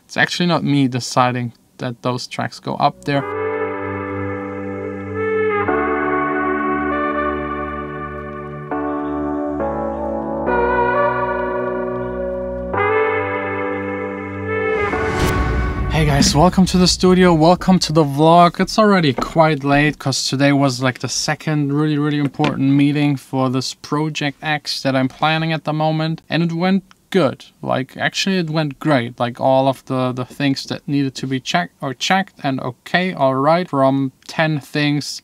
It's actually not me deciding that those tracks go up there. Hey guys, welcome to the studio, welcome to the vlog. It's already quite late because today was like the second really important meeting for this Project X that I'm planning at the moment, and it went good. Like, actually it went great. Like, all of the things that needed to be checked and okay, all right. From 10 things,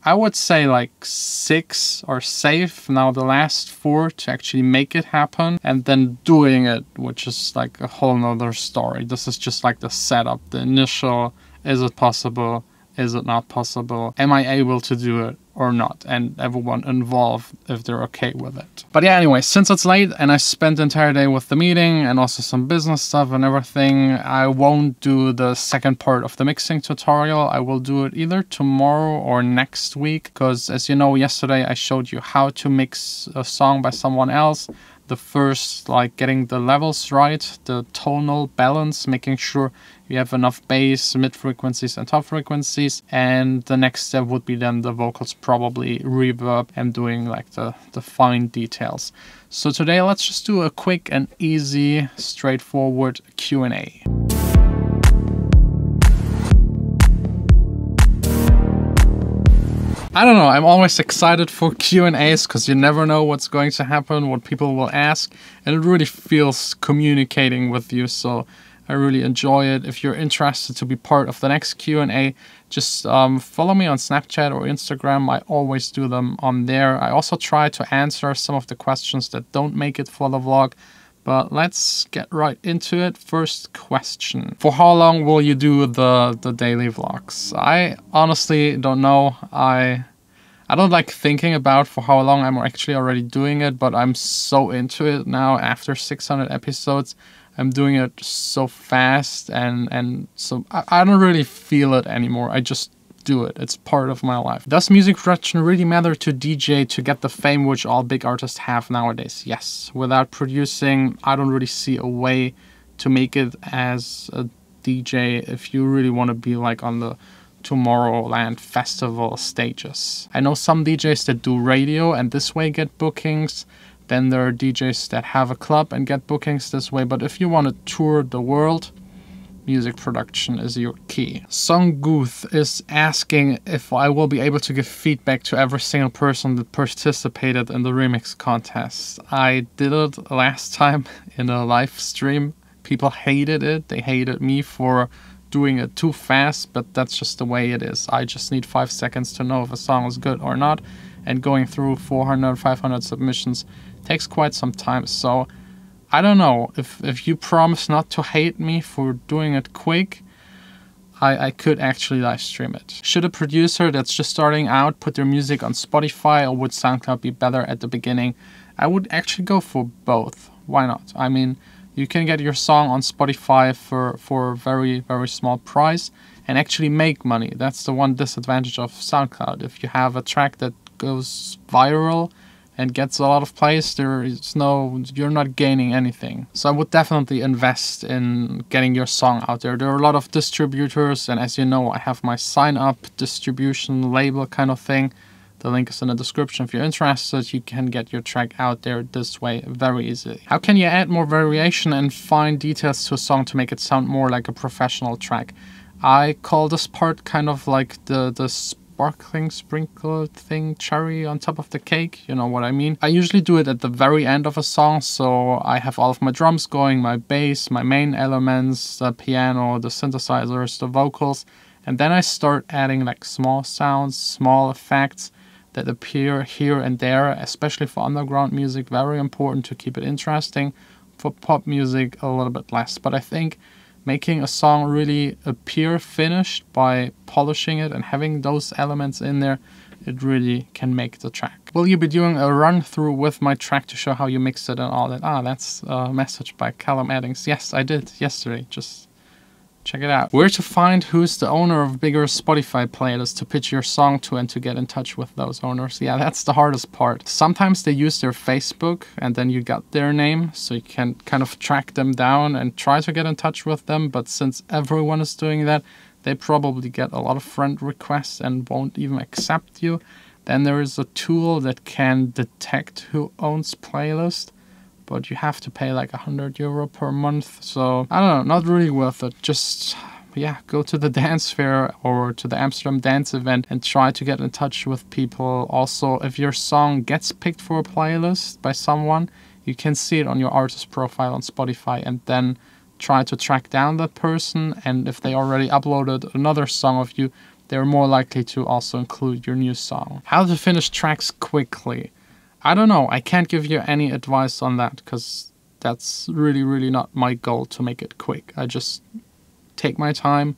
I would say like 6 are safe. Now the last 4 to actually make it happen, and then doing it, which is like a whole nother story. This is just like the setup, the initial, is it possible? Is it not possible? Am I able to do it or not? And everyone involved, if they're okay with it. But yeah, anyway, since it's late and I spent the entire day with the meeting and also some business stuff and everything, I won't do the second part of the mixing tutorial. I will do it either tomorrow or next week, because as you know, yesterday I showed you how to mix a song by someone else. The first, like getting the levels right, the tonal balance, making sure you have enough bass, mid frequencies and top frequencies. And the next step would be then the vocals, probably reverb, and doing like the fine details. So today let's just do a quick and easy, straightforward Q&A. I don't know, I'm always excited for Q&As because you never know what's going to happen, what people will ask, and it really feels communicating with you, so I really enjoy it. If you're interested to be part of the next Q&A, just follow me on Snapchat or Instagram. I always do them on there. I also try to answer some of the questions that don't make it for the vlog, but let's get right into it. First question. For how long will you do the daily vlogs? I honestly don't know. I don't like thinking about for how long. I'm actually already doing it, but I'm so into it now after 600 episodes. I'm doing it so fast and so I don't really feel it anymore. I just do it. It's part of my life. Does music production really matter to DJ to get the fame which all big artists have nowadays? Yes. Without producing, I don't really see a way to make it as a DJ if you really want to be like on the Tomorrowland festival stages. I know some DJs that do radio and this way get bookings. Then there are DJs that have a club and get bookings this way. But if you want to tour the world, music production is your key. Songguth is asking if I will be able to give feedback to every single person that participated in the remix contest. I did it last time in a live stream. People hated it. They hated me for doing it too fast, but that's just the way it is. I just need 5 seconds to know if a song is good or not, and going through 400, 500 submissions takes quite some time. So I don't know, if you promise not to hate me for doing it quick, I could actually live stream it. Should a producer that's just starting out put their music on Spotify, or would SoundCloud be better at the beginning? I would actually go for both. Why not? I mean, you can get your song on Spotify for a very small price and actually make money. That's the one disadvantage of SoundCloud. If you have a track that goes viral and gets a lot of plays, you're not gaining anything. So I would definitely invest in getting your song out there. There are a lot of distributors, and as you know, I have my sineUP distribution label kind of thing. The link is in the description. If you're interested, you can get your track out there this way very easily. How can you add more variation and fine details to a song to make it sound more like a professional track? I call this part kind of like the sparkling sprinkle thing, cherry on top of the cake, you know what I mean. I usually do it at the very end of a song, so I have all of my drums going, my bass, my main elements, the piano, the synthesizers, the vocals, and then I start adding like small sounds, small effects that appear here and there, especially for underground music. Very important to keep it interesting. For pop music, a little bit less. But I think making a song really appear finished by polishing it and having those elements in there, it really can make the track. Will you be doing a run through with my track to show how you mix it and all that? That's a message by Callum Eddings. Yes, I did yesterday. Just check it out. Where to find who's the owner of bigger Spotify playlists to pitch your song to and to get in touch with those owners. Yeah, that's the hardest part. Sometimes they use their Facebook and then you got their name, so you can kind of track them down and try to get in touch with them. But since everyone is doing that, they probably get a lot of friend requests and won't even accept you. Then there is a tool that can detect who owns playlist, but you have to pay like €100 per month. So I don't know, not really worth it. Just, yeah, go to the dance fair or to the Amsterdam dance event and try to get in touch with people. Also, if your song gets picked for a playlist by someone, you can see it on your artist profile on Spotify and then try to track down that person. And if they already uploaded another song of you, they're more likely to also include your new song. How to finish tracks quickly. I don't know. I can't give you any advice on that because that's really not my goal to make it quick. I just take my time,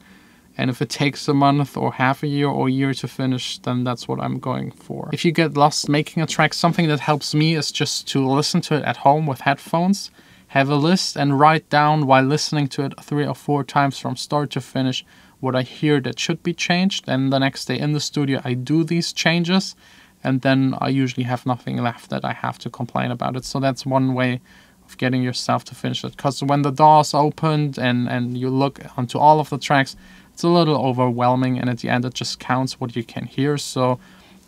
and if it takes a month or half a year or a year to finish, then that's what I'm going for. If you get lost making a track, something that helps me is just to listen to it at home with headphones, have a list and write down while listening to it 3 or 4 times from start to finish what I hear that should be changed. And the next day in the studio, I do these changes. And then I usually have nothing left that I have to complain about it. So that's one way of getting yourself to finish it. Because when the door's opened and you look onto all of the tracks, it's a little overwhelming. And at the end, it just counts what you can hear. So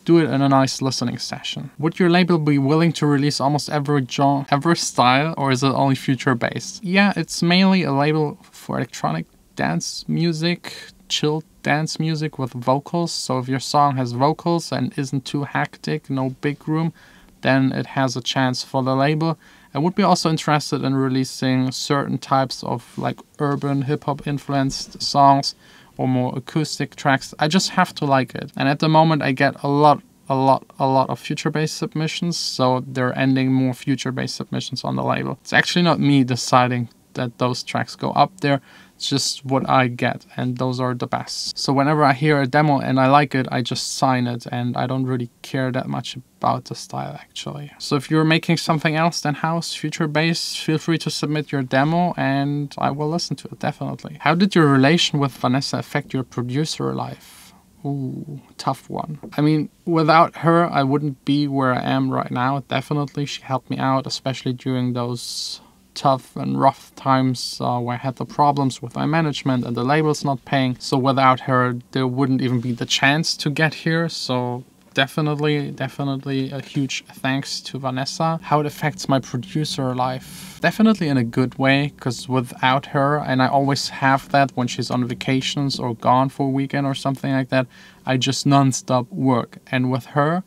do it in a nice listening session. Would your label be willing to release almost every genre, every style, or is it only future-based? Yeah, it's mainly a label for electronic dance music, chilled dance music with vocals. So if your song has vocals and isn't too hectic, no big room, then it has a chance for the label. I would be also interested in releasing certain types of like urban hip-hop influenced songs or more acoustic tracks. I just have to like it. And at the moment I get a lot of future-based submissions, so they're ending more future-based submissions on the label. It's actually not me deciding that those tracks go up there. It's just what I get, and those are the best. So whenever I hear a demo and I like it, I just sign it, and I don't really care that much about the style actually. So if you're making something else than house, future-based, feel free to submit your demo and I will listen to it, definitely. How did your relation with Vanessa affect your producer life? Ooh, tough one. I mean, without her, I wouldn't be where I am right now. Definitely, she helped me out, especially during those tough and rough times where I had the problems with my management and the labels not paying. So without her, there wouldn't even be the chance to get here. So definitely a huge thanks to Vanessa. How it affects my producer life? Definitely in a good way, because without her, and I always have that when she's on vacations or gone for a weekend or something like that, I just non-stop work. And with her,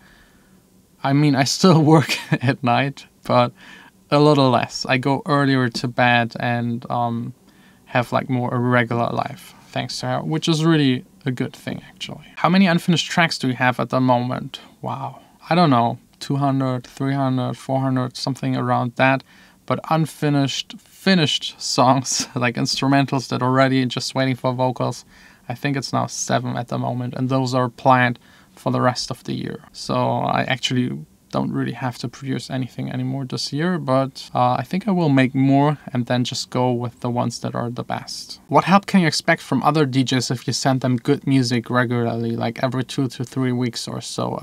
I mean, I still work at night, but a little less. I go earlier to bed and have like more a regular life thanks to her, which is really a good thing actually. How many unfinished tracks do you have at the moment? Wow, I don't know, 200, 300, 400, something around that. But finished songs, like instrumentals that are ready just waiting for vocals, I think it's now 7 at the moment, and those are planned for the rest of the year. So I actually don't really have to produce anything anymore this year, but I think I will make more and then just go with the ones that are the best. What help can you expect from other DJs if you send them good music regularly, like every 2 to 3 weeks or so?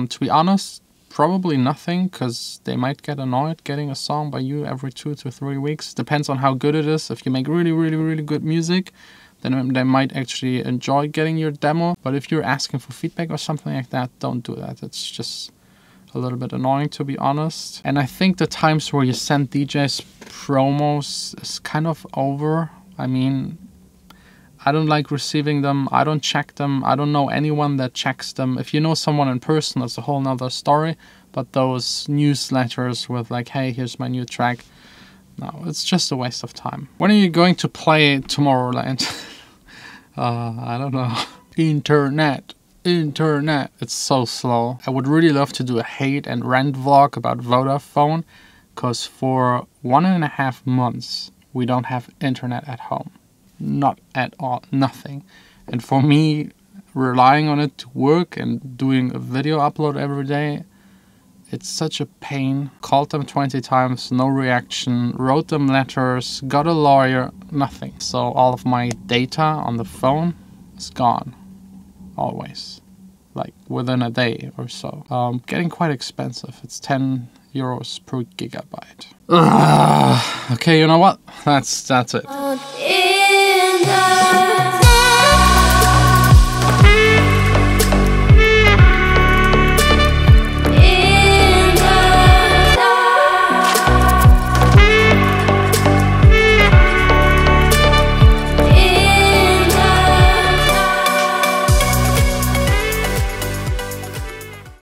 To be honest, probably nothing, because they might get annoyed getting a song by you every 2 to 3 weeks. Depends on how good it is. If you make really good music, then they might actually enjoy getting your demo. But if you're asking for feedback or something like that, don't do that. It's just a little bit annoying, to be honest. And I think the times where you send DJs promos is kind of over. I mean, I don't like receiving them. I don't check them. I don't know anyone that checks them. If you know someone in person, that's a whole nother story. But those newsletters with like, hey, here's my new track. No, it's just a waste of time. When are you going to play Tomorrowland? I don't know. Internet. It's so slow. I would really love to do a hate and rant vlog about Vodafone, because for 1.5 months we don't have internet at home. Not at all, nothing. And for me, relying on it to work and doing a video upload every day, It's such a pain. Called them 20 times, no reaction. Wrote them letters, got a lawyer, nothing. So all of my data on the phone is gone. Always. Like within a day or so. Getting quite expensive. It's 10 euros per gigabyte. Okay, you know what? That's it.